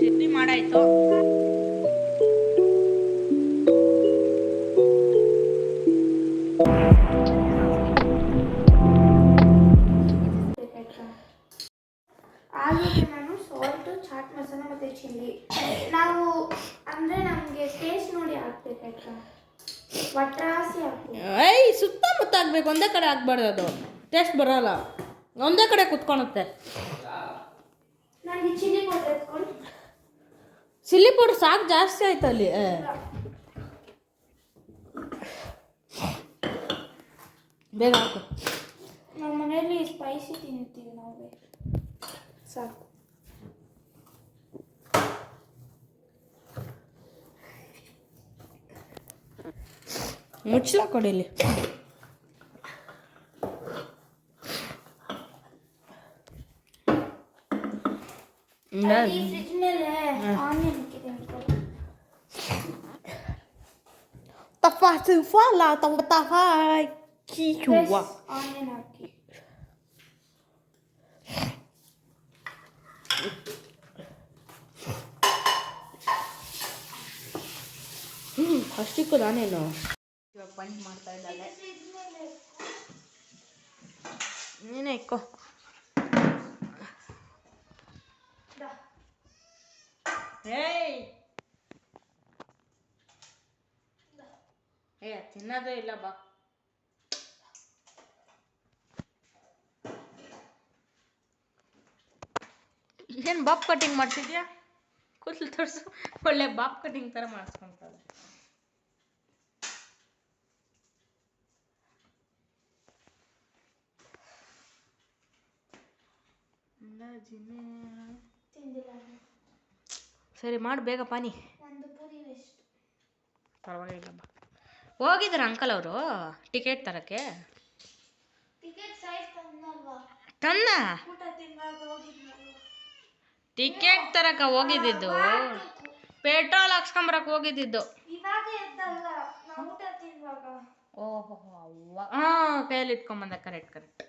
ಇಡ್ಲಿ ಮಾಡಾಯ್ತು. ಆಲೂಗೆ ನಾನು salt chat masala ಮತ್ತು chilli ನಾವು ಅಂದರೆ ನಮಗೆ ಟೇಸ್ಟ್ ನೋಡಿ ಹಾಕ್ಬೇಕಾಯ್ತಾ ಒಟ್ರಾಸಿ ಹಾಕ್ಬೇಕು. ಸುತ್ತಮುತ್ತ ಆಗ್ಬೇಕು, ಒಂದೇ ಕಡೆ ಆಗ್ಬಾರ್ದು, ಅದು ಟೇಸ್ಟ್ ಬರೋಲ್ಲ. ಒಂದೇ ಕಡೆ ಕುತ್ಕೊಳುತ್ತೆ. ನನಗೆ ಚಿಲ್ಲಿ ಪೌಡರ್ ಎತ್ಕೊಂಡು ಚಿಲ್ಲಿ ಪೌಡರ್ ಸಾಕು, ಜಾಸ್ತಿ ಆಯ್ತು ಅಲ್ಲಿ. ಬೇಗ ಹಾಕು. ನಮ್ಮ ಮನೆಯಲ್ಲಿ ಸ್ಪೈಸಿ ತಿಂತೀವಿ ನಾವು. ಸಾಕು. ಮುಚ್ಚಲ ಕೊಡಿಲಿ. ಫ್ರಿಜ್ ಮೇಲೆ ಆನಿಯನ್ ಇಕ್ಕಿದೆ. ಆನಿಯನ್ ಹಾಕಿ ಅಷ್ಟಿಕ್ಕು ನಾನೇನು ಇವಾಗ ಪಂಚ್ ಮಾಡ್ತಾ ಇದ್ದಾಳೆ. ನೀನೇ ಇಕ್ಕೋ. ತಿನ್ನೋದೇ ಇಲ್ಲ ಬಾ. ಏನು ಬಾಬ್ ಕಟಿಂಗ್ ಮಾಡ್ತಿದ್ಯಾ? ಕೂದಲು ತೋರಿಸು. ಒಳ್ಳೆ ಬಾಬ್ ಕಟಿಂಗ್ ಥರ ಮಾಡಿಸ್ಕೊಂತಾಳೆ. ಸರಿ ಮಾಡು ಬೇಗ ಪಾನಿ. ಪರವಾಗಿಲ್ಲ ಬಾ. ಹೋಗಿದ್ರ ಅಂಕಲ್ ಅವರು ಟಿಕೆಟ್ ತರಕ್ಕೆ? ತನ್ನ ಟಿಕೆಟ್ ತರಕ ಹೋಗಿದ್ದಿದ್ದು, ಪೆಟ್ರೋಲ್ ಹಾಕ್ಸ್ಕೊಂಬರಕ್ಕೆ ಹೋಗಿದ್ದಿದ್ದು. ಓಹೋ ಅವ್ವ, ಕೈಯಲ್ಲಿ ಇಟ್ಕೊಂಬಂದ. ಕರೆಕ್ಟ್.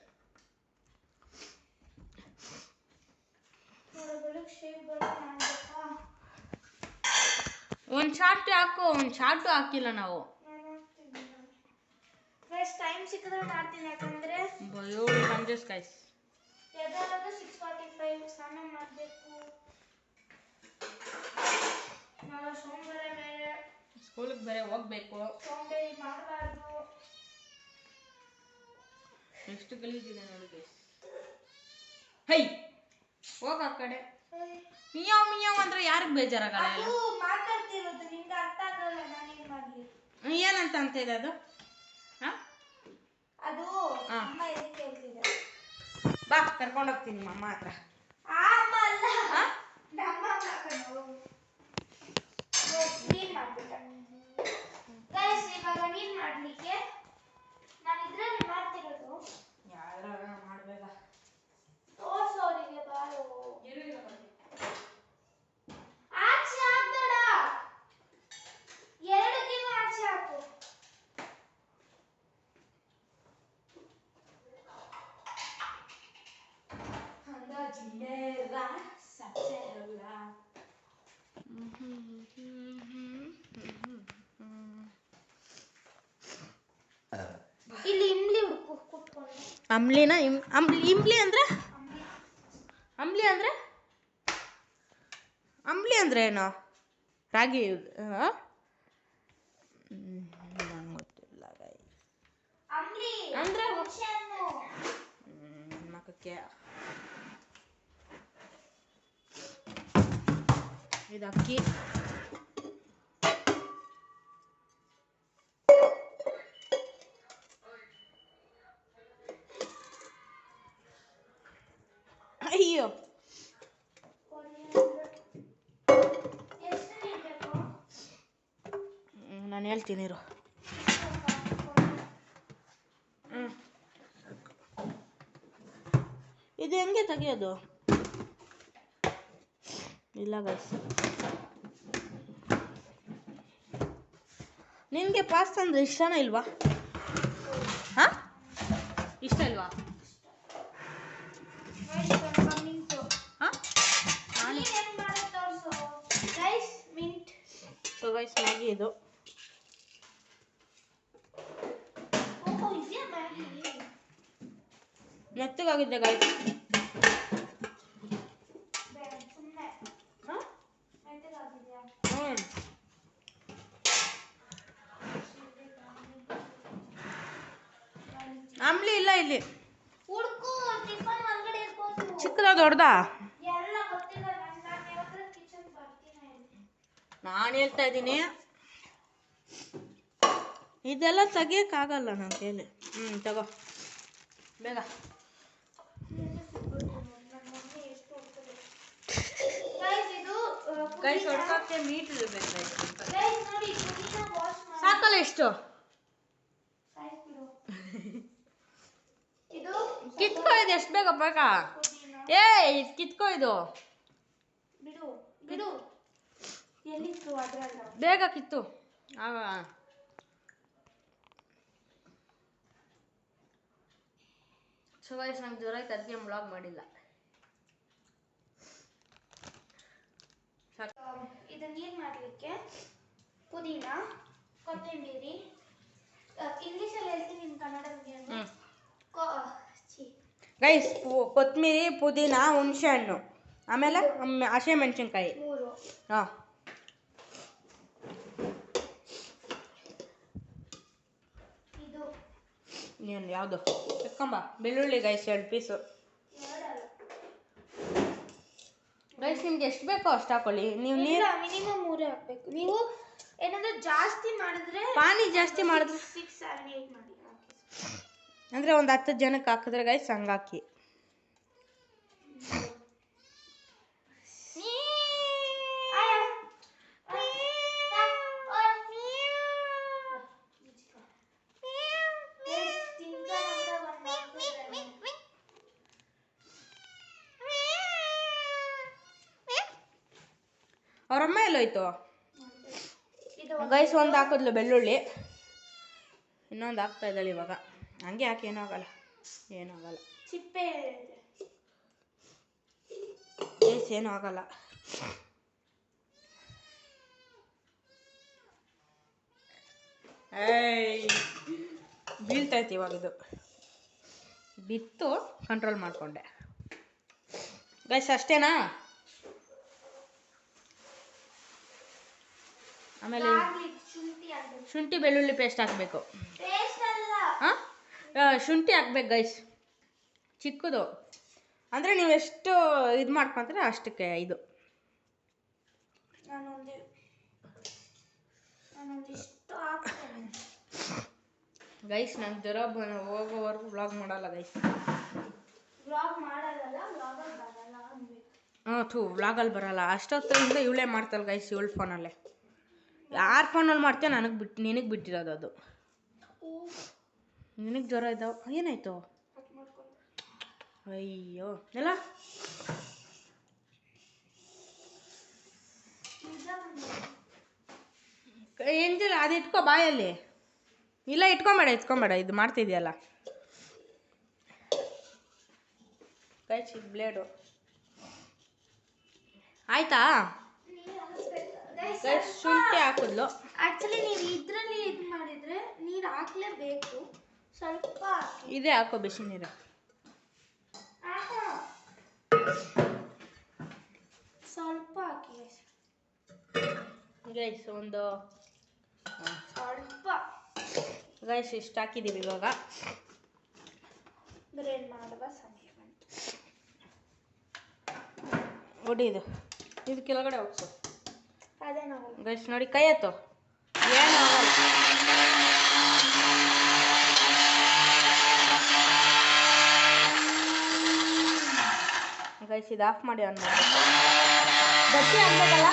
ಒಂದು ಶಾರ್ಟ್ ಹಾಕು. ಒಂದು ಶಾರ್ಟು ಹಾಕಿಲ್ಲ ನಾವು. ಟೈಮ್ ಸಿಕ್ಕಿದ್ರೆ ಮಾಡ್ತೀನಿ, ಯಾಕಂದ್ರೆ 7 ಕಂಜಸ್ ಗೈಸ್. 6:45 ಸ್ನಾನ ಮಾಡಬೇಕು. ನಾಳೆ ಸೋಮವಾರ ಬೇರೆ ಸ್ಕೂಲಿಗೆ ಬೇರೆ ಹೋಗ್ಬೇಕು. ಸೋಂಬೇರಿ ಮಾಡಬಾರ್ದು. ಎಷ್ಟು ಗಲೀಜಿದೆ ನೋಡಿ ಗೈಸ್. ಹೈ ಹೋಗ ಆ ಕಡೆ. ಮಿಯಾವ್ ಮಿಯಾವ್ ಅಂದ್ರೆ ಯಾರಿಗೆ ಬೇಜಾರಾಗಲ್ಲ? ಅದು ಮಾತಾಡ್ತಿರೋದು ನಿಮ್ಗೆ ಅರ್ಥ ಆಗಲ್ಲ. ನಾನೇನು ಮಾಡಲಿ? ಏನಂತ ಇದೆ ಅದು? ಅದು ಅಮ್ಮ ಎದಕ್ಕೆ ಹೇಳ್ತಿದೆ? ಬಾ ಕರ್ಕೊಂಡು ಹೋಗ್ತೀನಿ ನಿಮ್ಮ ಅಮ್ಮ ಹತ್ರ. ಅಮ್ಮ ಅಲ್ಲ, ನಮ್ಮ ಅಮ್ಮ. ನೀನ್ ಮಾಡ್ಬಿಟ್ಟ ಗೈಸ್. ಇವಾಗ ನೀನ್ ಮಾಡ್ಲಿಕ್ಕೆ ನಾನು ಇದ್ರಲ್ಲಿ ಮಾಡ್ತಿರೋದು. ಯಾವ್ದಾರ ಮಾಡ್ಬೇಕ ತೋರ್ಸೋರಿಗೆ ಬಾಳು. ಆಚೆ ಹಾಕ್ಬೇಡ, ಎರಡಕ್ಕಿಂತ ಆಚೆ ಹಾಕು. ಇಲ್ಲಿ ಇಂಬ್ಲಿ ಕುಟ್ಕೊಂಡು. ಅಂಬ್ಲಿನ ಇಂಬ್ಲಿ ಅಂದ್ರೆ? ಅಂಬ್ಲಿ ಅಂದ್ರೆ ಏನು? ರಾಗಿ ನಂಗೆ ಗೊತ್ತಿಲ್ಲ. ಅಂಬ್ಲಿ ಅಂದ್ರೆ ಹುಣಸೆಹಣ್ಣು. ಮಕ್ಕಕ್ಕೆ ಇದು ಅಕ್ಕಿ. ಅಯ್ಯೋ ನಾನು ಹೇಳ್ತೀನಿ ಇರು. ಇದು ಹೆಂಗೆ ತೆಗಿಯೋದು? ಇಲ್ಲ ಗೈಸ್, ನಿನಗೆ ಪಾಸ್ತಾ ಅಂದರೆ ಇಷ್ಟನೇ ಇಲ್ವಾ? ಹಾಂ, ಇಷ್ಟ ಇಲ್ವಾ? ಹಾಂ, ಗೈಸ್ ಮ್ಯಾಗಿ ಇದು. ಮೆತ್ತಗಾಗಿದೆ ಗೈಸ್. ಆಮ್ಲಿ ಇಲ್ಲ ಇಲ್ಲಿ. ಚಿಕ್ಕದ ದೊಡ್ಡದಾ? ನಾನು ಹೇಳ್ತಾ ಇದ್ದೀನಿ, ಇದೆಲ್ಲ ತೆಗಿಯಕ್ಕಾಗಲ್ಲ ನನ್ನ ಕೈಲಿ. ತಗೋ ಬೇಗ. ಗೈಸ್ ಹೊಡ್ಸೋಕ್ಕೆ ಮೀಟ್ ಇರಬೇಕು. ಸಾಕಲ್ಲ ಎಷ್ಟು? ಕಿತ್ಕೋ ಇದು ಎಷ್ಟು ಬೇಗ ಬೇಗ. ಕಿತ್ಕೋ ಇದು ಬೇಗ ಕಿತ್ತು. ಸೊ ಗೈಸ್ ನಂಗೆ ಜ್ವರ ಆಯ್ತು, ಅದಕ್ಕೆ ವ್ಲಾಗ್ ಮಾಡಿಲ್ಲ. ಇದು ನೀರು ಮಾಡಲಿಕ್ಕೆ ಪುದೀನ, ಕೊತ್ತಂಬರಿ, ಇಂಗ್ಲೀಷಲ್ಲಿ ಹೇಳ್ತೀನಿ, ಇನ್ ಕನ್ನಡದಲ್ಲಿ ಗೈಸ್ ಕೊತ್ತಂಬರಿ, ಪುದೀನ, ಹುಣಸೆ ಹಣ್ಣು, ಆಮೇಲೆ ಹಸಿಮೆಣಸಿನ್ಕಾಯಿ. ಹಾಂ ನೀನು ಯಾವುದು ಎತ್ಕೊಂಬ. ಬೆಳ್ಳುಳ್ಳಿ ಗೈಸ್ 2 ಪೀಸು. ಗೈಸ್ ನಿಮ್ಗೆ ಎಷ್ಟು ಬೇಕೋ ಅಷ್ಟು ಹಾಕೊಳ್ಳಿ. ನೀವು ನೀರು ಮಿನಿಮಮ್ 3 ಹಾಕಬೇಕು. ನೀವು ಏನಾದರೂ ಜಾಸ್ತಿ ಮಾಡಿದ್ರೆ, ಪಾನಿ ಜಾಸ್ತಿ ಮಾಡಿದ್ರೆ 6, 7, 8 ಮಾಡಿ ಅಂದರೆ ಒಂದು 10 ಜನಕ್ಕೆ ಹಾಕಿದ್ರೆ ಗೈಸ್ ಹಂಗೆ ಹಾಕಿ. ಅವರಮ್ಮ ಎಲ್ಲೋಯ್ತು ಗೈಸ್? ಒಂದು ಹಾಕಿದ್ಲು ಬೆಳ್ಳುಳ್ಳಿ, ಇನ್ನೊಂದು ಹಾಕ್ತಾ ಇದ್ದಾಳೆ ಇವಾಗ. ಹಂಗೆ ಹಾಕಿ ಏನೂ ಆಗಲ್ಲ. ಸಿಪ್ಪೆ ಗೈಸ್ ಏನೂ ಆಗಲ್ಲ. ಬೀಳ್ತೈತಿ ಇವಾಗ. ಇದು ಬಿತ್ತು ಕಂಟ್ರೋಲ್ ಮಾಡಿಕೊಂಡೆ ಗೈಸ್. ಅಷ್ಟೇನಾ? ಆಮೇಲೆ ಶುಂಠಿ ಬೆಳ್ಳುಳ್ಳಿ ಪೇಸ್ಟ್ ಹಾಕಬೇಕು. ಹಾಂ ಶುಂಠಿ ಹಾಕ್ಬೇಕು ಗೈಸ್, ಚಿಕ್ಕದು. ಅಂದರೆ ನೀವು ಎಷ್ಟು ಇದು ಮಾಡ್ಕೊತೀರ ಅಷ್ಟಕ್ಕೆ. ಇದು ಗೈಸ್ ನಂಗೆ ಜ್ವರ ಹೋಗೋವರೆಗೂ ವ್ಲಾಗ್ ಮಾಡಲ್ಲ ಗೈಸ್. ವ್ಲಾಗಲ್ಲಿ ಬರಲ್ಲ. ಅಷ್ಟೊತ್ತರಿಂದ ಇವಳೇ ಮಾಡ್ತಾಳೆ ಗೈಸ್, ಇವಳು ಫೋನಲ್ಲೇ. ಯಾರ ಫೋನಲ್ಲಿ ಮಾಡ್ತೀಯ? ನಿನಗೆ ಬಿಟ್ಟಿರೋದು ಅದು. ನಿನಗೆ ಜ್ವರ ಇದ್ದಾವೆ. ಏನಾಯ್ತು? ಅಯ್ಯೋ ಎಲ್ಲ ಎಂಜಿಲ್ಲ. ಅದು ಇಟ್ಕೋ ಬಾಯಲ್ಲಿ. ಇಲ್ಲ ಇಟ್ಕೊಂಬೇಡ. ಇದು ಮಾಡ್ತಿದ್ಯಲ್ಲ ಗೈಸ್, ಬ್ಲೇಡು ಆಯ್ತಾ? ಶುಂಠಿ ಹಾಕಿದ್ಲು. ಆಕ್ಚುಲಿ ನೀವು ಇದರಲ್ಲಿ ಇದು ಮಾಡಿದ್ರೆ ನೀರು ಹಾಕ್ಲೇಬೇಕು. ಸ್ವಲ್ಪ ಇದೇ ಹಾಕೋ ಬಿಸಿ ನೀರು. ಸ್ವಲ್ಪ ಹಾಕಿ ಗೈಸ್. ಒಂದು ಸ್ವಲ್ಪ ಗೈಸ್ ಇಷ್ಟು ಹಾಕಿದ್ದೀವಿ. ಇವಾಗ ಗ್ರೈಂಡ್ ಮಾಡುವ ಸಮಯ ಬಂತು. ಹೊಡಿದು ಇದು ಕೆಳಗಡೆ ಹೋಗ್ಸು. ಅದೇನಾಗಲ್ಲ ಗೈಸ್ ನೋಡಿ, ಕೈ ಎತ್ತು. ಏನು ಆಗಲ್ಲ. ಗೈಸ್ ಇದು ಆಫ್ ಮಾಡಿ ಅನ್ನ. ಗಟ್ಟಿ ಆಗ್ಬೇಕಲ್ಲ.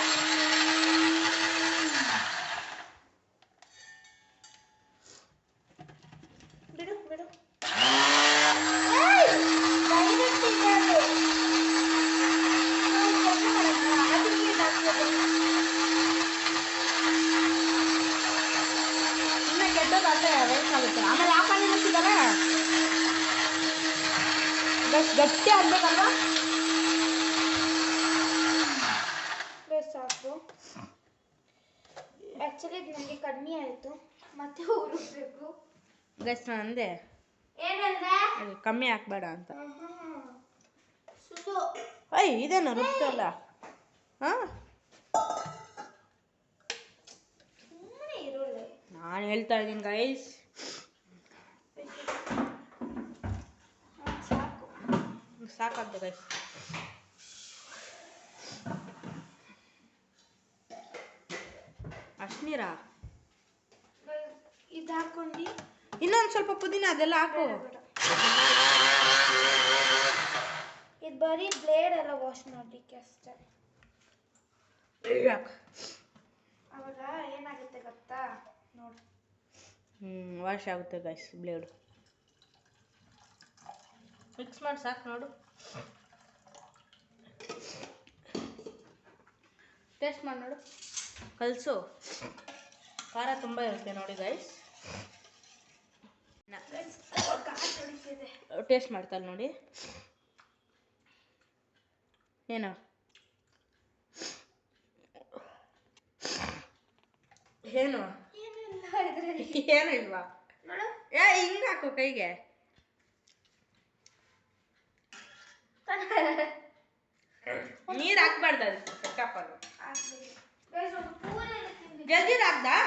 ಬಿಡು ಇನ್ನು ಕೆಟ್ಟದಾಗ್ತದೆ, ವೇಸ್ಟ್ ಆಗುತ್ತೆ. ಆಮೇಲೆ ಹಾಕೊಂಡು ಮುಚ್ಚಿದ್ದಾರೆ. ಗಟ್ಟಿ ಆಗ್ಬೇಕಲ್ವ? ಸಾಕು. ಆಯ್ತು, ಮತ್ತೆ ಹುರುಕ್ಬೇಕು. ಗೈಸ್ ನಾನು ಅಂದೆ ಏನ್ ಹೇಳ್ದೆ? ಕಮ್ಮಿ ಹಾಕ್ಬೇಡ ಅಂತ. ಸುಳ್ಳು. ಇದೇನು ರುಬ್ತಲ್ಲ. ಹಾಂ ಸುಮ್ಮನೆ ಇರೋಲ್ಲ. ನಾನು ಹೇಳ್ತಾ ಇದ್ದೀನಿ ಗೈಸ್. ಸಾಕಾಗ್ತದೆ ಗೈಸ್. ಅಷ್ಟು ನೀರಾ? ಇದು ಹಾಕೊಂಡು ಇನ್ನೊಂದು ಸ್ವಲ್ಪ ಪುದೀನ ಅದೆಲ್ಲ ಹಾಕು. ಇದು ಬರೀ ಬ್ಲೇಡ್ ಎಲ್ಲ ವಾಶ್ ಮಾಡಲಿಕ್ಕೆ ಅಷ್ಟೇ. ಅವಾಗ ಏನಾಗುತ್ತೆ ಗೊತ್ತಾ ನೋಡಿ. ವಾಶ್ ಆಗುತ್ತೆ ಗೈಸ್ ಬ್ಲೇಡು. ಮಿಕ್ಸ್ ಮಾಡಿ ಸಾಕು ನೋಡು. ಟೇಸ್ಟ್ ಮಾಡಿ ನೋಡು. ಕಲಸು. ಖಾರ ತುಂಬ ಇರುತ್ತೆ ನೋಡಿ ಗೈಸ್. ಟೇಸ್ಟ್ ಮಾಡ್ತಾರೆ ನೋಡಿ. ಏನು ಏನು ಏನು ಇಲ್ವಾ? ಹಿಂಗೆ ಹಾಕು ಕೈಗೆ. ನೀರು ಹಾಕ್ಬಾರ್ದು ಅದಕ್ಕೆ. ಜಲ್ದಿ ಹಾಕ್ದಾ?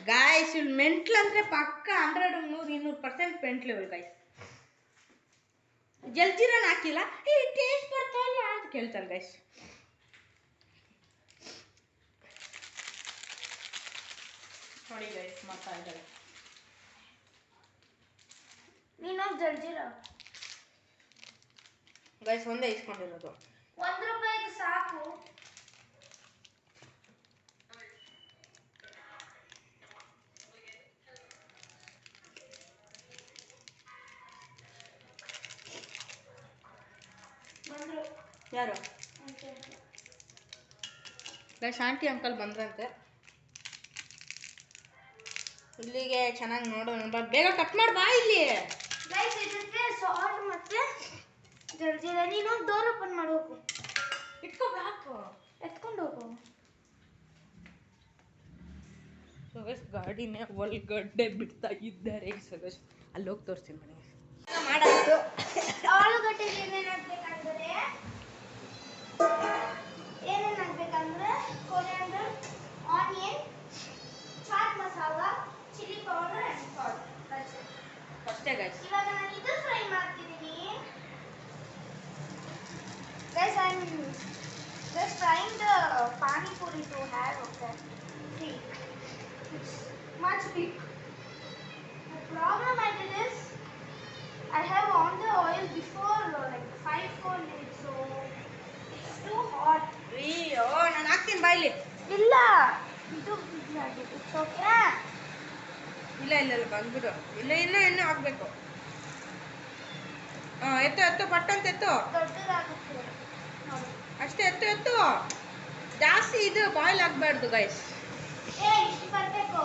ಗಾಯ್ಸ್ ಇವ್ಳು ಮೆಂಟ್ಲು ಅಂದರೆ ಪಕ್ಕ 100, 100, 200% ಮೆಂಟ್ಲು ಇವಳು ಗೈಸ್. ಜಲ್ಜಿರನ್ ಹಾಕಿಲ್ಲ, ಟೇಸ್ಟ್ ಬರ್ತಾ ಇಲ್ಲ ಅಂತ ಕೇಳ್ತಾರೆ ಗೈಸ್. ನೋಡಿ ಗೈಸ್ ಮಾಡ್ತಾ ಇದ್ದಾರೆ. ನೀನು ಜಲ್ಜಿರ ಗೈಸ್ ಒಂದೇ ಇಸ್ಕೊಂಡಿರೋದು. ₹1 ಸಾಕು. ಯಾರು? ಗೈಸ್ ಆಂಟಿ ಅಂಕಲ್ ಬಂದ್ರಂತೆ. ಇಲ್ಲಿಗೆ ಚೆನ್ನಾಗಿ ನೋಡೋಣ. ಬೇಗ ಕಟ್ ಮಾಡಿ ಬಾ ಇಲ್ಲಿ. ಗೈಸ್ ಇದಕ್ಕೆ ಸಾಲ್ಟ್ ಮತ್ತೆ ಜಲ್ಜಿರ. ನೀನು ಡೋರ್ ಓಪನ್ ಮಾಡಿ ಹೋಗು. ಇಟ್ಕೋಬೇಕು. ಎತ್ಕೊಂಡು ಹೋಗು. ಸೊ ಗೈಸ್ ಗಾಡಿನೇ ಒಳಗಡೆ ಬಿಡ್ತಾ ಇದ್ದಾರೆ. ಸಗಸ್ ಅಲ್ಲಿ ಹೋಗಿ ತೋರಿಸ್ತೀನಿ ಮನೆಗೆ. ಮಾಡಾಯ್ತು. ಆಲೂಗಡ್ಡೆಗೆ ಏನೇನು ಹಾಕ್ಬೇಕಂದ್ರೆ coriander, onion, chaat masala, chilli powder and salt. ಅಷ್ಟೇ ಗೈಸ್. ಇವಾಗ ನಾನು ಇದು ಫ್ರೈ ಮಾಡ್ತಿದ್ದೀನಿ. Guys I am just trying the pani puri to have. Okay, see, it's much big. The problem I did is I have on the oil before like 5-4 minutes, so it's too hot. ಅಯ್ಯೋ ನಾನು ಹಾಕ್ತೀನಿ ಬಾಯ್ಲಿ. ಇಲ್ಲ ಇದು ಬಿಸಿಯಾಗಿದೆ. It's okay. ಇಲ್ಲ ಇಲ್ಲ ಇಲ್ಲ ಬಂದ್ಬಿಡು. ಇಲ್ಲ ಇನ್ನೂ ಎಣ್ಣೆ ಹಾಕ್ಬೇಕು. ಎತ್ತು ಪಟ್ಟಂತ ಎತ್ತು. ದೊಡ್ಡದಾಗುತ್ತೆ ನೋಡಿ. ಅಷ್ಟೇ ಎತ್ತು. ಜಾಸ್ತಿ ಇದು ಬಾಯ್ಲ್ ಆಗಬಾರ್ದು ಗೈಸ್. ಇಷ್ಟು ಬರಬೇಕು.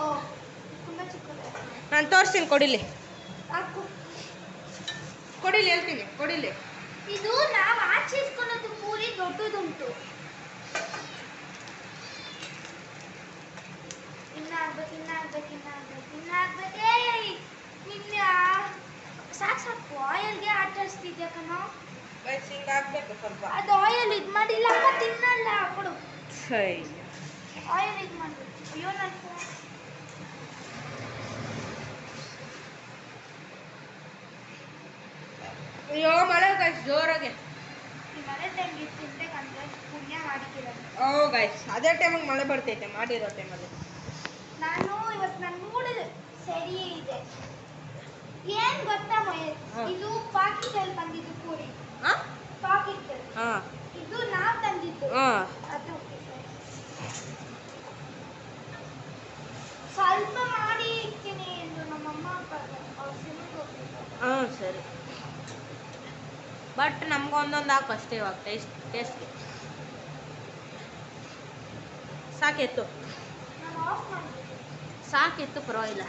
ತುಂಬ ಚಿಕ್ಕದು. ನಾನು ತೋರಿಸ್ತೀನಿ ಕೊಡಿಲಿ. ಹಾಕು. ಕೊಡಿಲಿ ಹೇಳ್ತೀನಿ ಕೊಡಿಲಿ. ಇದು ನಾವು ಆಚೆ ಇಸ್ಕೊಳ್ಳೋದು ಪೂರಿ ದೊಡ್ಡದುಂಟು. ಇನ್ನಾಗ್ಬೇಕೇ. ನಿನ್ನ ಸಾಕು ಆಯಿಲ್ಗೆ ಆಚರಿಸ್ತಿದ್ಯಾ ಕಣ. ಗೈಸ್ ಹಿಂಗೆ ಹಾಕ್ಬೇಕು ಸ್ವಲ್ಪ. ಅದು ಆಯಿಲ್ ಇದು ಮಾಡಿಲ್ಲ ಅಕ್ಕ ತಿನ್ನಲ್ಲ. ಕೊಡು. ಸರಿ ಆಯಿಲ್ ಇದು ಮಾಡಬೇಕು. ಅಯ್ಯೋ ನನ್ನ ಫೋನ್. ಅಯ್ಯೋ ಮಳೆ ಗೈಸ್ ಜೋರಾಗೆ. ಈ ಮಳೆ ಟೈಮ್ಗೆ ತಿನ್ಬೇಕಂದ್ರೆ ಪುಣ್ಯ ಮಾಡಿಕ್ಕಿರೋದು. ಗೈಸ್ ಅದೇ ಟೈಮಿಗೆ ಮಳೆ ಬರ್ತೈತೆ ಮಾಡಿರೋ ಟೈಮಲ್ಲಿ. ನಾನು ಇವತ್ತು ನಾನು ನೋಡಿದೆ ಸರಿ ಇದೆ. ಏನ್ ಗೊತ್ತಾ ಮಹೇಶ್, ಇದು ಪಾಕಿಸ್ತಾನ ಬಂದಿದ್ದು ಪೂರಿ. ಪಾಕಿಸ್ತಾನ ಇದು ನಾವು ತಂದಿದ್ದು. ಅದು ಸ್ವಲ್ಪ ಮಾಡಿ ಇಡ್ತೀನಿ ಎಂದು ನಮ್ಮಮ್ಮ ಅವ್ರು ಸಿನಿಮಾಗೆ ಹೋಗ್ಬೇಕು. ಸರಿ ಬಟ್ ನಮ್ಗೊಂದೊಂದು ಹಾಕು ಅಷ್ಟೇ ಇವಾಗ ಟೇಸ್ಟ್ಗೆ ಸಾಕೆತ್ತು. ನಾನು ಆಫ್ ಮಾಡಿದ್ದೆ. ಸಾಕೆತ್ತು ಪರವಾಗಿಲ್ಲ.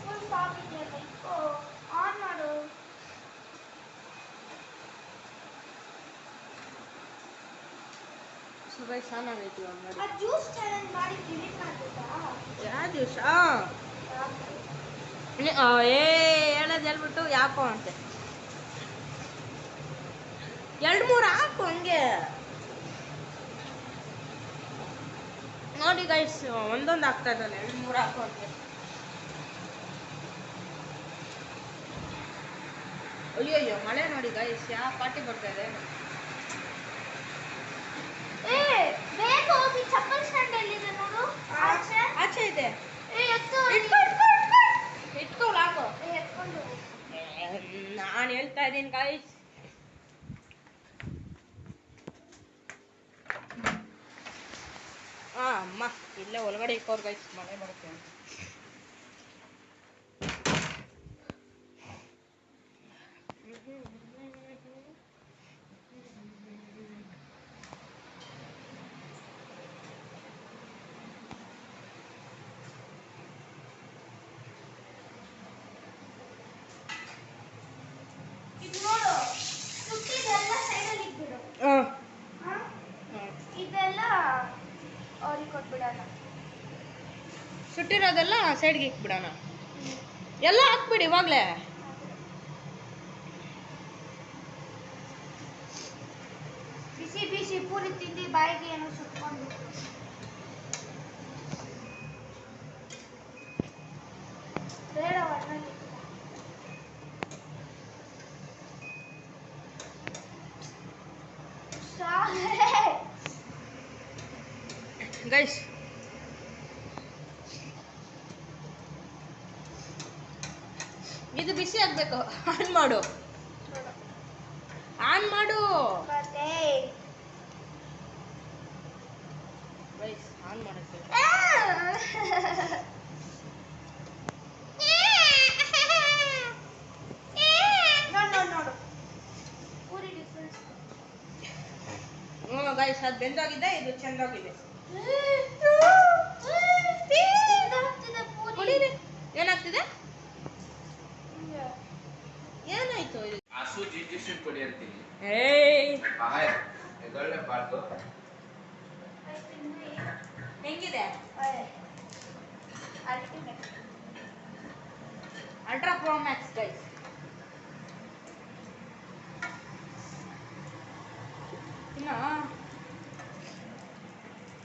ಫುಲ್ ಪಾಕಿದೆ. ಆನ್ ಮಾಡು. ಗೈಸ್ ಚೆನ್ನಾಗೈತಿ ಇವಾಗ ನೋಡಿ. ಆ ಜ್ಯೂಸ್ ಚಾಲೆಂಜ್ ಮಾಡಿ ಡಿಲೀಟ್ ಮಾಡ್ಬೇಕಾ? ಯಾವ ಜ್ಯೂಸ್? ಹೇಳೋದು ಹೇಳ್ಬಿಟ್ಟು ಯಾಕೋ ಅಂತೆ 2-3 ಹಾಕು ಹಂಗೆ ನೋಡಿ ಗೈಸ್. ಒಂದೊಂದು ಹಾಕ್ತಾ ಇದ್ದಾನೆ 2-3 ಹಾಕು ಅಂತೆ. ಅಯ್ಯೋ ಮಳೆ ನೋಡಿ ಗೈಸ್, ಯಾವ ಪಾರ್ಟಿ ಬರ್ತಾ ಇದೆ. ಬೇಗ ಹೋಗಿ ಚಪ್ಪಲ್ ಸ್ಟ್ಯಾಂಡ್ ಎಲ್ಲಿದೆ ನೋಡು. ಆಚೆ ಇದೆ. ಇಟ್ಕೊ ಹಾಕು. ನಾನು ಹೇಳ್ತಾ ಇದ್ದೀನಿ ಗೈಸ್. ಅಮ್ಮ ಇಲ್ಲೇ ಒಳಗಡೆ ಇಕ್ಕೋರು ಗೈಸ್, ಮಳೆ ಬರುತ್ತೆ ಅಂತ. ಇದು ನೋಡು, ಸುತ್ತಿದೆಲ್ಲ ಸೈಡಲ್ಲಿ ಇಟ್ಬಿಡು. ಇದೆಲ್ಲ ಅವ್ರಿಗೆ ಕೊಟ್ಬಿಡೋಣ. ಸುಟ್ಟಿರೋದೆಲ್ಲ ಸೈಡ್ಗೆ ಇಕ್ಬಿಡೋಣ. ಎಲ್ಲ ಹಾಕ್ಬಿಡಿ ಇವಾಗಲೇ. ಬಿಸಿ ಬಿಸಿ ಪೂರಿ ತಿಂದು ಬಾಯಿಗೆ ಏನೋ ಸುಟ್ಕೊಂಡು. ಬೇಡ ಒಣ್ಣಲ್ಲಿ ಗೈಸ್ ಇದು ಬಿಸಿ ಆಗ್ಬೇಕು. ಆನ್ ಮಾಡು, ಆನ್ ಮಾಡು ಗೈಸ್, ಆನ್ ಮಾಡುತ್ತೆ. ನೋಡು ಪೂರಿ ಡಿಫ್ರೆನ್ಸ್. ಗೈಸ್ ಅದು ಬೆಂದಾಗಿದೆ, ಇದು ಚೆಂದಾಗಿದೆ. ಏನಾಗ್ತಿದೆ? ಏನಾಯ್ತು? ಹೆಂಗಿದೆ? Ultra pro Max guys.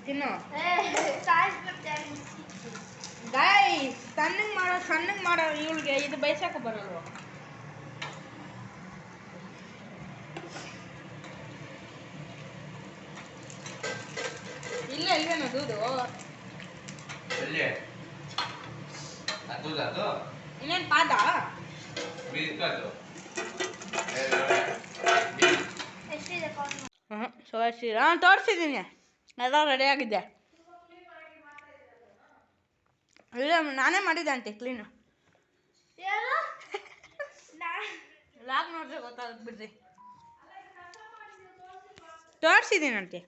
ತಿನ್ನು ಗೈಸ್. ಸಣ್ಣಗೆ ಮಾಡೋ ಇವಳಿಗೆ ಇದು ಬೈಸಕ್ಕೆ ಬರಲ್ವ? ಇಲ್ಲ ಇಲ್ವೇನೋ ದೂದು. ಇನ್ನೇನು ಪಾದ? ತೋರಿಸಿದ್ದೀನಿ, ಎಲ್ಲ ರೆಡಿ ಆಗಿದೆ. ಇಲ್ಲ ನಾನೇ ಮಾಡಿದ್ದೆ ಅಂತೆ ಕ್ಲೀನು. ಲಾಗ್ ನೋಡಿದ್ರೆ ಗೊತ್ತಾಗುತ್ತೆ ಬಿಡ್ರಿ. ತೋರಿಸಿದ್ದೀನಂತೆ.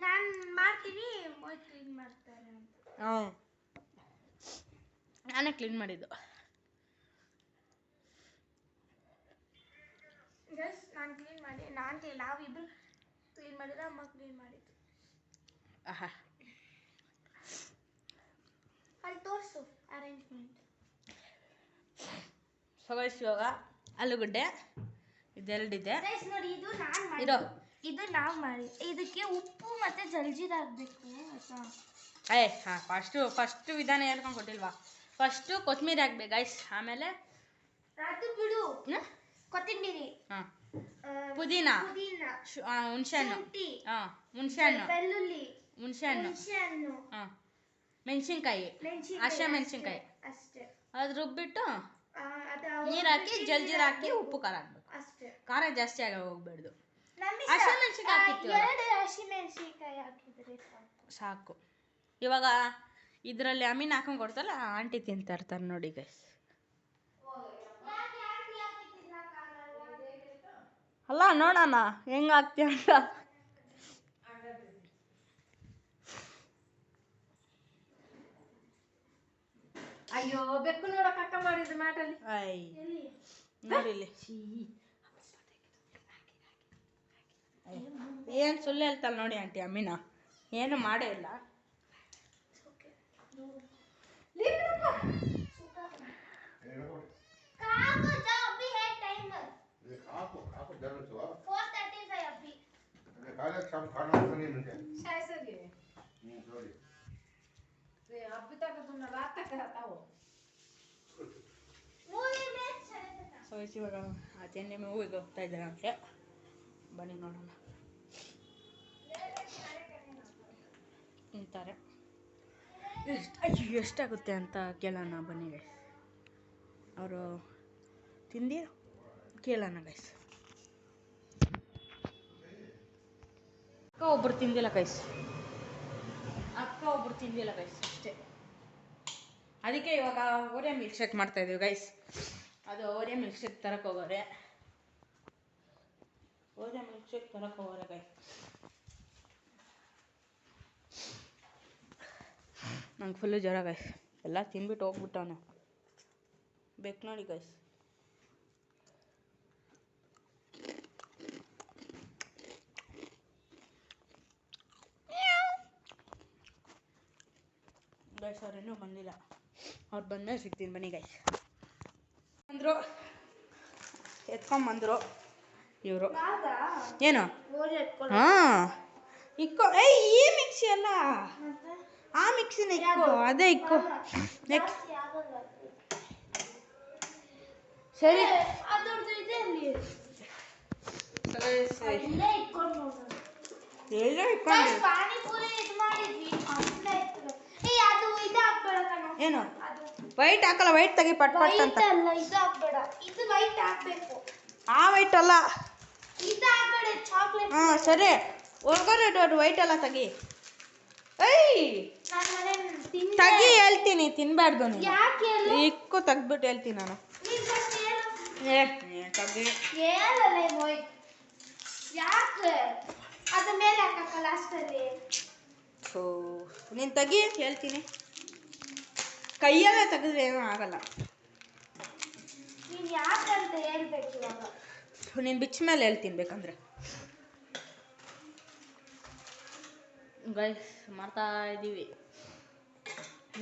ನಾನು ಮಾಡ್ತೀನಿ, ಕ್ಲೀನ್ ಮಾಡ್ತಾರೆ ಅಂತ. ನಾನೇ ಕ್ಲೀನ್ ಮಾಡಿದ್ದು. ನಾನು ಕ್ಲೀನ್ ಮಾಡಿ ನಾವಿಬ್ರು ಕ್ಲೀನ್ ಮಾಡಿದ್ರೆ ಅಮ್ಮ ಕ್ಲೀನ್ ಮಾಡಿದ್ದು. ಅಲ್ಲಿ ತೋರಿಸು ಅರೇಂಜ್ಮೆಂಟ್. ಇವಾಗ ಆಲೂಗಡ್ಡೆ ಇದೆರಡಿದೆ ನೋಡಿ. ಇದು ನಾನು ಮಾಡಿ, ಇದು ನಾವು ಮಾಡಿ. ಇದಕ್ಕೆ ಉಪ್ಪು ಮತ್ತೆ ಜಲ್ಜೀರ ಹಾಕ್ಬೇಕು ಆಯ್ತಾ? ಫಸ್ಟು ವಿಧಾನ ಹೇಳ್ಕೊಂಡು ಕೊಟ್ಟಿಲ್ವಾ? ಫಸ್ಟು ಕೊತ್ತಂಬರಿ ಹಾಕ್ಬೇಕು ಗೈಸ್, ಆಮೇಲೆ ಅದು ಬಿಡು, ಕೊತ್ತಂಬರಿ, ಪುದೀನ, ಹುಣಸೆಹಣ್ಣು, ಹುಣಸೆಹಣ್ಣು, ಬೆಳ್ಳುಳ್ಳಿ, ಹುಣಸೆಹಣ್ಣು, ಮೆಣಸಿನ್ಕಾಯಿ, ಹಸಿಮೆಣಸಿನ್ಕಾಯಿ ಅಷ್ಟೇ. ಅದು ರುಬ್ಬಿಟ್ಟು ನೀರು ಹಾಕಿ ಜಲ್ಜೀರ ಹಾಕಿ ಉಪ್ಪು ಖಾರ ಹಾಕ್ಬೇಕು ಅಷ್ಟೇ. ಖಾರ ಜಾಸ್ತಿ ಆಗ ಹೋಗ್ಬೇಡ್ದು. ಹಸಿಮೆಣಸಿನ್ಕಾಯಿ ಹಾಕಿದ್ರೆ ಸಾಕು. ಇವಾಗ ಇದರಲ್ಲಿ ಅಮೀನ್ ಹಾಕೊಂಡು ಕೊಡ್ತಲ್ಲ, ಆಂಟಿ ತಿಂತಾ ಇರ್ತಾರೆ ನೋಡಿ ಗೈಸ್. ಅಲ್ಲ ನೋಡೋಣ ಹೆಂಗೆ ಆಗ್ತೀಯ ಅಂತ. ಅಯ್ಯೋ ಬೆಕ್ಕು ನೋಡಕ್ ಅಕ್ಕ ಮಾಡಿದ್ರು ಮ್ಯಾಟಲ್ಲಿ. ನೋಡಿಲ್ಲಿ ಏನು ಸುಳ್ಳು ಹೇಳ್ತಾಳೆ ನೋಡಿ ಆಂಟಿ ಅಮ್ಮಿನ, ಏನು ಮಾಡೇ ಇಲ್ಲ. ಸೊ ಇವಾಗ ಅದೇನೆ ಮೂವಿಗೆ ಹೋಗ್ತಾ ಇದ್ದಾರೆ ಅಂತೆ, ಬನ್ನಿ ನೋಡೋಣ ತಿಂತಾರೆ. ಎಷ್ಟಾಗುತ್ತೆ ಅಂತ ಕೇಳೋಣ ಬನ್ನಿ ಗೈಸ್. ಅವರು ತಿಂದು ಕೇಳೋಣ ಗೈಸ್. ಅಕ್ಕ ಒಬ್ರು ತಿಂದಿಲ್ಲ ಗೈಸ್, ಅಷ್ಟೇ. ಅದಕ್ಕೆ ಇವಾಗ ಓರಿಯೋ ಮಿಲ್ಕ್ ಶೇಕ್ ಮಾಡ್ತಾ ಇದೀವಿ ಗೈಸ್. ಅದು ಓರಿಯೋ ಮಿಲ್ಕ್ ಶೇಕ್ ತರಕ್ಕೆ ಹೋಗೋರೆ ಗೈಸ್. ನಂಗೆ ಫುಲ್ಲು ಜ್ವರ ಗೈಸ್, ಎಲ್ಲ ತಿನ್ಬಿಟ್ಟು ಹೋಗ್ಬಿಟ್ಟವನೆ. ಬೇಕು ನೋಡಿ ಗೈಸ್. ಗೈಸ್ ಅವ್ರು ಇನ್ನೂ ಬಂದಿಲ್ಲ, ಅವ್ರು ಬಂದ್ಮೇಲೆ ಸಿಗ್ತೀನಿ ಬನ್ನಿ ಗೈಸ್. ಬಂದರು, ಎತ್ಕೊಂಬಂದರು ಇವರು. ಏನು ಹಾಂ ಇಕ್ಕೋ. ಈ ಮಿಕ್ಸಿ ಅಲ್ಲ, ಆ ಮಿಕ್ಸಿನ ಇಕ್ಕೋ, ಅದೇ ಇಕ್ಕೋ. ಸರಿ ಎಲ್ಲ ಇಕ್ಕೊಂಡು ಏನು ವೈಟ್ ಹಾಕಲ್ಲ, ವೈಟ್ ತೆಗಿ ಪಟ್ ಪಟ್ ಅಂತ. ಆ ವೈಟ್ ಅಲ್ಲ, ಹಾಂ ಸರಿ ಒಳಗಡೆ ವೈಟ್ ಎಲ್ಲ ತೆಗಿ. ತೆಗಿ ಹೇಳ್ತೀನಿ, ತಿನ್ಬಾರ್ದು ನೀನು. ಇಕ್ಕು ತೆಗ್ದ್ಬಿಟ್ಟು ಹೇಳ್ತೀನಿ ನಾನು. ತೆಗಿ ನೀನು ತೆಗಿ ಹೇಳ್ತೀನಿ. ಕೈಯಲ್ಲೇ ತೆಗೆದ್ರೆ ಏನೂ ಆಗಲ್ಲ. ನೀನು ಬಿಚ್ಚ ಮೇಲೆ ಹೇಳ್ತೀನಿ ಬೇಕಂದ್ರೆ. ಗೈಸ್ ಮಾಡ್ತಾ ಇದ್ದೀವಿ,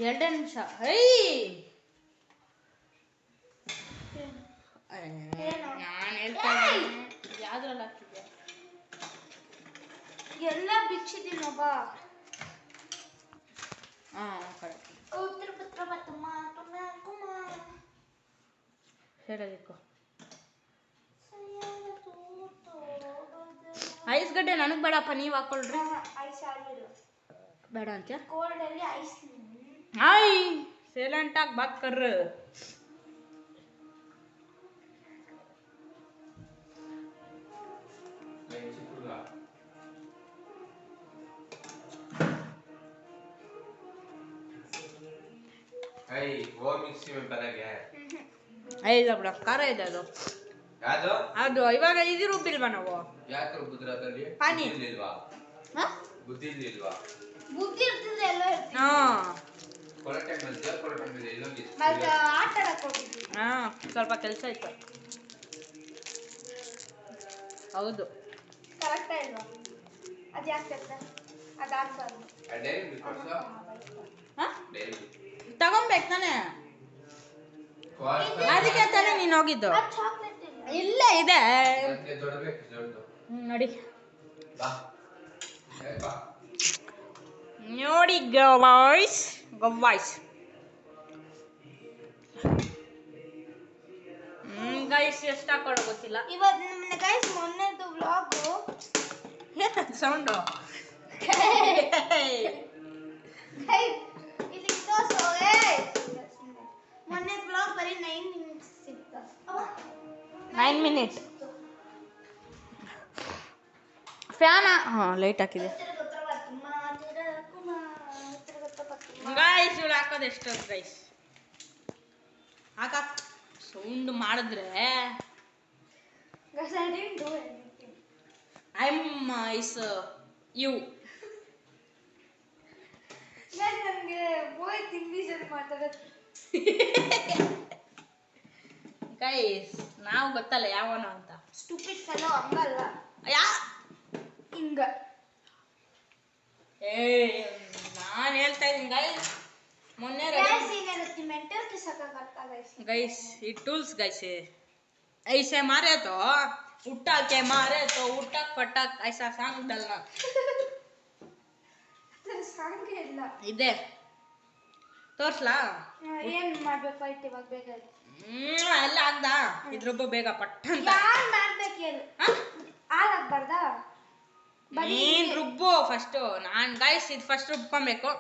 2 ನಿಮಿಷ. ನಾನು ಹೇಳ್ತಾ ಯಾವ್ದ್ರಲ್ಲಿ ಹಾಕ್ತಿದ್ದೆ ಎಲ್ಲ ಬಿಚ್ಚಿದ್ದೀನೊಬ್ಬ. ಹಾಂ ಕರೆಕ್ಟ್ ಹೇಳೋದಿಕ್ಕೋ. ಐಸ್ ಗಡ್ಡೆ ನನಗೆ ಬೇಡಪ್ಪ, ನೀವು ಹಾಕೊಳ್ರಿ. ಬೇಡ ಅಂತ ಹಾಯ್ ಸೈಲೆಂಟಾಗಿ ಬಾತ್ ಕರ್ರ. ಐದ ಬಿಡ, ಖಾರ ಇದೆ ಅದು. ಅದು ಇವಾಗ ಇದು ರುಬ್ಬಿಲ್ವಾ ನಾವು? ಪಾನಿ ಬುದ್ಧಿ ಇರ್ತದೆ ಎಲ್ಲ. ಹಾಂ ಸ್ವಲ್ಪ ಕೆಲಸ ಇತ್ತು. ಹೌದು ಕರೆಕ್ಟ್ ಇಲ್ವಾ? ಅದು ಯಾಕೆ ಅದಾಗ್ಬಾರ್ದು. ತಗೊಂಬೇಕು ತಾನೆ, ಅದಕ್ಕೆ ತಾನೆ ನೀನು ಹೋಗಿದ್ದು. ಇಲ್ಲ ಇದೆ ನೋಡಿ ನೋಡಿ ಗವಾಯ್ಸ್. ಗೈಸ್ ಎಷ್ಟು ಹಾಕೊಳ್ಳೋ ಗೊತ್ತಿಲ್ಲ. ಇವತ್ತು ನಮ್ಮನ್ನ ಗೈಸ್ ಮೊನ್ನೆದು ವ್ಲಾಗು ಏನು ಸೌಂಡು ಇಲ್ಲಿ ತೋರ್ಸು. ಮೊನ್ನೆ ವ್ಲಾಗ್ ಬರೀ 9 ಮಿನಿಟ್ಸ್ ಸಿಗ್ತಾ. 9 ಮಿನಿಟ್ಸ್ ಫ್ಯಾನ್ ಹಾಂ ಲೈಟ್ ಹಾಕಿದೆ ಗೈಸ್. ಇವಳು ಹಾಕೋದು ಎಷ್ಟು ಗೈಸ್ ಹಾಕ ಸೌಂಡ್ ಮಾಡಿದ್ರೆ ಐ ಆಮ್ ಇಸ್ ಯು. ನನಗೆ ಬೋಯ್ ಇಂಗ್ಲೀಷಲ್ಲಿ ಮಾತಾಡೋದು ಗೈಸ್. ನಾವು ಗೊತ್ತಲ್ಲ ಯಾವನು ಅಂತ. ಸ್ಟುಪಿಡ್ ಫೆಲೋ ಹಂಗಲ್ಲ. ಹಿಂಗ ನಾನು ಹೇಳ್ತಾ ಇದ್ದೀನಿ ಗೈಸ್ ಮೊನ್ನೆ मेंटल के सका करता गैस ये टूल्स गैस ऐसे मारे तो उठा के मारे तो उठक पटक ऐसा सांग डालना ಸಾಂಗ್ ಇಲ್ಲ ಇದೆ ತೋರ್ಸ್ಲಾ ಏನ್ ಮಾಡ್ಬೇಕಾಯ್ತು ಇವಾಗ ಬೇಗ ಎಲ್ಲ ಆಗ್ದಾ ಇದ್ರೊಬ್ಬ ಬೇಗ ಪಟ್ಟ ಅಂತ ಯಾರು ಮಾಡ್ಬೇಕು ಹೇಳು ಹಾಲು ಹಾಕ್ಬಾರ್ದಾ ನೀನ್ ರುಬ್ಬು ಫಸ್ಟು ನಾನು ಗೈಸ್ ಇದು ಫಸ್ಟ್ ರುಬ್ಕೊಬೇಕು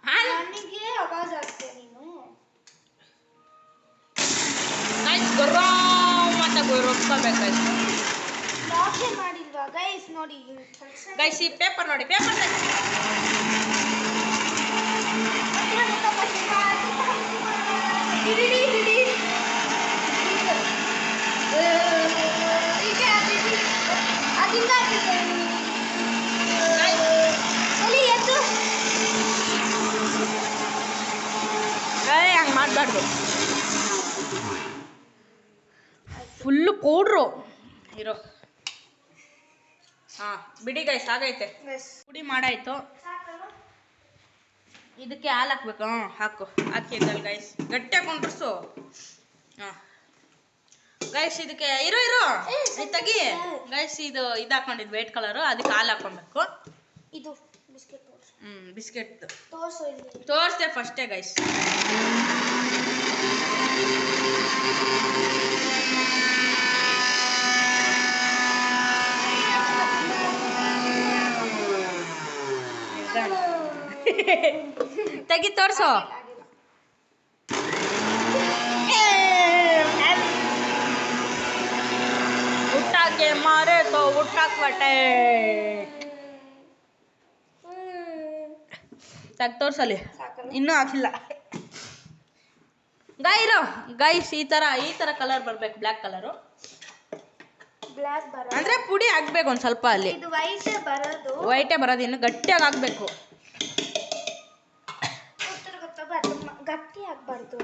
ನನಗೆ ಆವಾಜ್ ಆಗ್ತೇ ನೀನು ಗೈಸ್ ಗರಂ ಅಂತ ರುಬ್ಕೊಬೇಕು ಲಾಕೆ ಮಾಡಿಲ್ವಾ ಗೈಸ್ ನೋಡಿ ಗೈಸ್ ಈ ಪೇಪರ್ ನೋಡಿ ಪೇಪರ್ ಹಂಗೆ ಮಾಡಬಾರ್ದು ಫುಲ್ಲು ಪೌಡ್ರು ಇರೋ ಹಾಂ ಬಿಡಿ ಗೈಸ್ ಆಗೈತೆ ಪುಡಿ ಮಾಡಾಯ್ತು ಇದಕ್ಕೆ ಹಾಲು ಹಾಕ್ಬೇಕು ಹಾಕು ಹಾಕಿದ್ದಲ್ಲ ಗೈಸ್ ಗಟ್ಟಿಯಾಗಿ ಕೊಂಡ್ರಸು ಹಾಂ ಗೈಸ್ ಇದಕ್ಕೆ ಇರೋ ತೆಗಿ ಗೈಸ್ ಇದು ಹಾಕೊಂಡಿದ್ದು ವೈಟ್ ಕಲರು ಅದಕ್ಕೆ ಹಾಲು ಹಾಕೊಬೇಕು ಇದು ಬಿಸ್ಕೆಟ್ ಬಿಸ್ಕೆಟ್ ತೋರಿಸು ತೋರಿಸ್ದೆ ಫಸ್ಟೇ ಗೈಸ್ ತೆಗಿ ತೋರ್ಸು ಉಟ್ಟಾಕೆ ಮಾರೆ ತೋ ಉಟ್ಟಾಕ್ ಬಟ್ಟೆ ತೆಗ್ ತೋರ್ಸಲಿ ಇನ್ನೂ ಹಾಕಿಲ್ಲ ಗೈಸ್ ಈ ತರ ಕಲರ್ ಬರ್ಬೇಕು ಬ್ಲ್ಯಾಕ್ ಕಲರು ಬ್ಲ್ಯಾಕ್ ಬರೋದು ಅಂದ್ರೆ ಪುಡಿ ಹಾಕ್ಬೇಕು ಒಂದು ಸ್ವಲ್ಪ ಅಲ್ಲಿ ಇದು ವೈಟೇ ಬರೋದು ಇನ್ನು ಗಟ್ಟಿಯಾಗಿ ಹಾಕ್ಬೇಕು ಗಟ್ಟಿ ಆಗ್ಬಾರ್ದು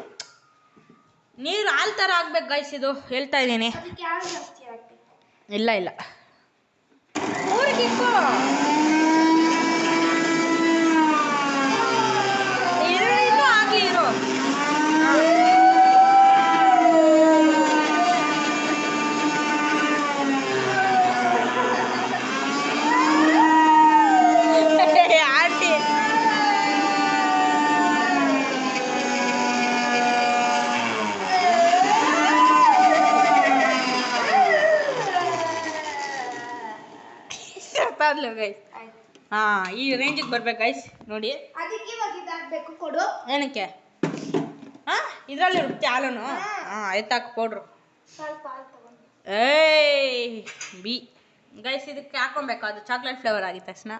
ನೀರು ಹಾಲು ಥರ ಹಾಕ್ಬೇಕು ಗೈಸ್ ಇದು ಹೇಳ್ತಾ ಇದ್ದೀನಿ ಇಲ್ಲ ಊರಿಗೆ ಇನ್ನೂ ಆಗಲಿ ಇರು ಆಂಟಿ ಗೈಸ್ ಈ ರೇಂಜಿಗೆ ಬರ್ಬೇಕು ಗೈಸ್ ನೋಡಿ ಅದಕ್ಕೆ ಹಾಕ್ಬೇಕು ಕೊಡು ಏನಕ್ಕೆ ಇದರಲ್ಲಿ ರುಬ್ತಿ ಹಾಲನು ಎತ್ತಾಕು ಪೌಡ್ರು ಸ್ವಲ್ಪ ಹಾಲು ತಗೊಂಡು ಬಿ ಗೈಸ್ ಇದಕ್ಕೆ ಹಾಕೊಬೇಕು ಅದು ಚಾಕ್ಲೇಟ್ ಫ್ಲೇವರ್ ಆಗಿದ ತಕ್ಷಣ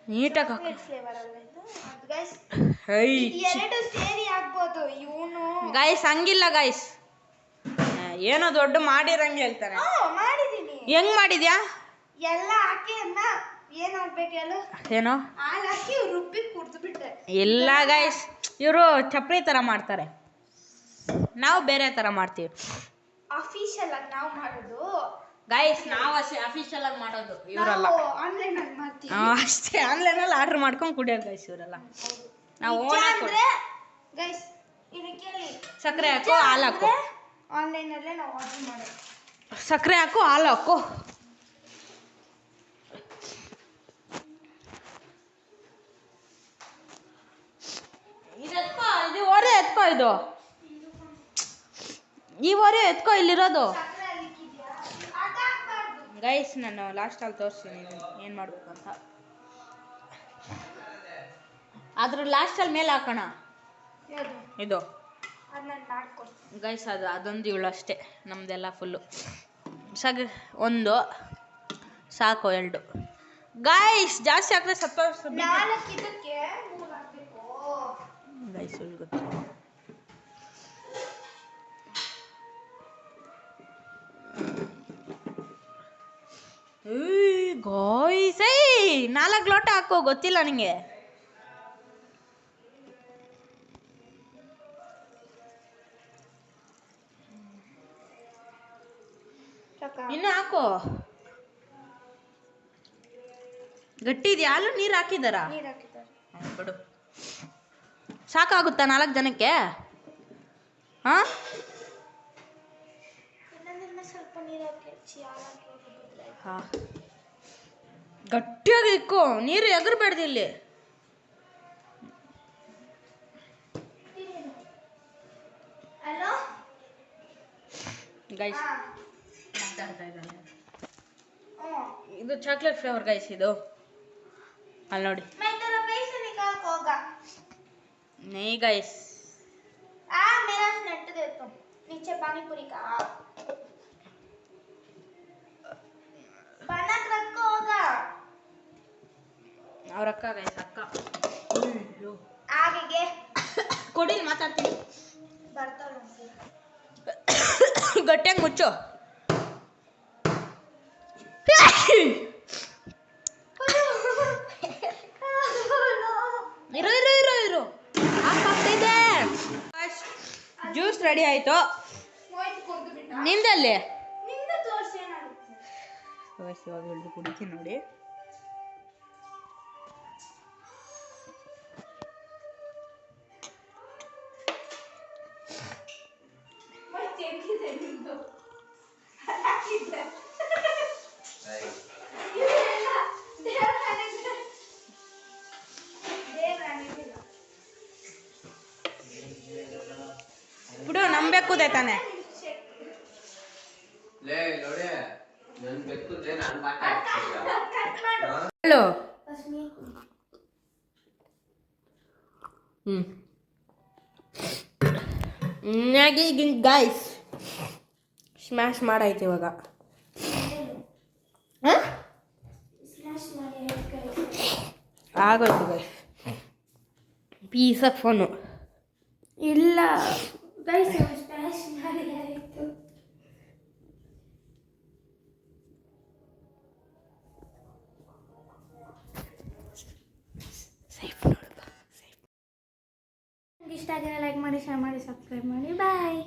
ನೀಟಾಗಿ ಫ್ಲೇವರ್ ಅಲ್ಲ ಇದು ಗೈಸ್ ಎರಡು ಸೇರಿ ಆಗ್ಬೋದು ಇವನು ಗೈಸ್ ಹಂಗಿಲ್ಲ ಗೈಸ್ ಏನೋ ದೊಡ್ಡ ಮಾಡಿರಂಗೆ ಹೇಳ್ತಾರೆ ಮಾಡಿದೀನಿ ಹೆಂಗ್ ಮಾಡಿದ್ಯಾ ಎಲ್ಲ ಹಾಕಿ ಅನ್ನ ಏನ್ ಹಾಕ್ಬೇಕು ಹೇಳು ಏನೋ ಹಾಲು ಹಾಕಿ ರುಬ್ಬಿ ಕುಡ್ದು ಬಿಟ್ಟೆ ಇಲ್ಲ ಗೈಸ್ ಇವರು ಚಪ್ಪಲಿ ತರ ಮಾಡ್ತಾರೆ ನಾವು ಬೇರೆ ತರ ಮಾಡ್ತೀವಿ ಅಫಿಷಿಯಲ್ ಆಗಿ ನಾವು ಮಾಡೋದು ಗೈಸ್ ನಾವು ಅಷ್ಟೇ ಅಫಿಷಿಯಲ್ ಆಗಿ ಮಾಡೋದು ಇವರೆಲ್ಲ ಆನ್ಲೈನ್ ಅಲ್ಲಿ ಮಾಡ್ತೀವಿ ಅಷ್ಟೇ ಆನ್ಲೈನ್ ಅಲ್ಲಿ ಆರ್ಡರ್ ಮಾಡ್ಕೊಂಡು ಕುಡಿಯೋದು ಗೈಸ್ ಇವರೆಲ್ಲ ನಾವು ಗೈಸ್ ಇದಕ್ಕೆ ಸಕ್ಕರೆ ಹಾಕು ಹಾಲು ಹಾಕು ಆನ್ಲೈನ್ ಅಲ್ಲೇ ನಾವು ಆರ್ಡರ್ ಮಾಡೋದು ಸಕ್ಕರೆ ಹಾಕು ಹಾಲು ಹಾಕು ಇದು ಒರೆ ಎತ್ಕೋ ಇದು ಈ ಒರೆ ಎತ್ಕೋ ಇಲ್ಲಿರೋದು ಗೈಸ್ ನಾನು ಲಾಸ್ಟಲ್ಲಿ ತೋರಿಸ್ತೀನಿ ಏನು ಮಾಡಬೇಕು ಅಂತ ಅದ್ರ ಲಾಸ್ಟಲ್ಲಿ ಮೇಲೆ ಹಾಕೋಣ ಇದು ಗೈಸ್ ಅದೊಂದು ಇವಳು ಅಷ್ಟೇ ನಮ್ದೆಲ್ಲ ಫುಲ್ಲು ಒಂದು ಸಾಕು ಎರಡು ಗೈಸ್ ಜಾಸ್ತಿ ಹಾಕಿದ್ರೆ ಸ್ವಲ್ಪ ಗೈಸ್ ಗೊತ್ತು ಗಾಯ್ಸ್ 4 ಲೋಟ ಹಾಕೋ ಗೊತ್ತಿಲ್ಲ ನನಗೆ ಸಾಕ ಇನ್ನು ಹಾಕು. ಗಟ್ಟಿ ಇದೆಯಾ ಹಾಲು? ನೀರು ಹಾಕಿದಾರಾ? ನೀರು ಹಾಕಿದ್ದಾರೆ. ಬಿಡು. ಸಾಕಾಗುತ್ತಾ 4 ಜನಕ್ಕೆ? ಹಾಂ, ಇನ್ನೊಂದಿನ ಸ್ವಲ್ಪ ನೀರು ಹಾಕಿ ಹಾಕಿ ಹಾಂ, ಗಟ್ಟಿಯಾಗಿ ಇಕ್ಕು, ನೀರು ಎಗರ್ಬೇಡ್ದು ಇಲ್ಲಿ. ಹಲೋ ಗೈಸ್ ಮಾತಾಡ್ತಾ ಇದ್ದಾನೆ. ಹ್ಞೂ ಇದು ಚಾಕ್ಲೇಟ್ ಫ್ಲೇವರ್ ಗೈಸ್. ಇದು ಅಲ್ಲಿ ನೋಡಿ. मैं तेरा पैसे निकाल को होगा. नहीं गाइस, मेरा नेट दे तुम नीचे पानी पूरी का बना के रखो होगा. ಅವ್ರ ಅಕ್ಕ ಗೈಸ್, ಅಕ್ಕ आगे ಕೊಡಿ, ಮಾತಾಡ್ತೀನಿ. ಬರ್ತಾಳೆ ಗಟ್ಟಿಯಾಗಿ ಮುಚ್ಚು. ಇರು ಇರು ಇರು ಇರು ಆಗ್ತಿದೆ. ಜ್ಯೂಸ್ ರೆಡಿ ಆಯ್ತು. ನಿಮ್ದಲ್ಲಿ ನಿಂದ ತೋರಿಸಿ ಏನಾಗುತ್ತೆ. ಇವಾಗ ಹಿಡಿದು ಕುಡಿತೀನಿ ನೋಡಿ. ಬಿಡು, ನಂಬೇಕು ತಾನೆ. ಹಲೋ. ಗಾಯ್ಸ್ ಸ್ಮ್ಯಾಶ್ ಮಾಡಾಯ್ತು ಇವಾಗ. ಆಗೋಯ್ತು ಗೈಸ್. ಪೀಸ್ ಆಫ್ ಫೋನು ಇಲ್ಲ ಗೈಸ್, ಸ್ಪ್ಲಾಶ್ ಮಾಡಿ ಆಯಿತು. ಸೇಫ್ ನೋಡು. ಇಷ್ಟ ಆಗಿದ್ರೆ ಲೈಕ್ ಮಾಡಿ, ಶೇರ್ ಮಾಡಿ, ಸಬ್ಸ್ಕ್ರೈಬ್ ಮಾಡಿ. ಬಾಯ್.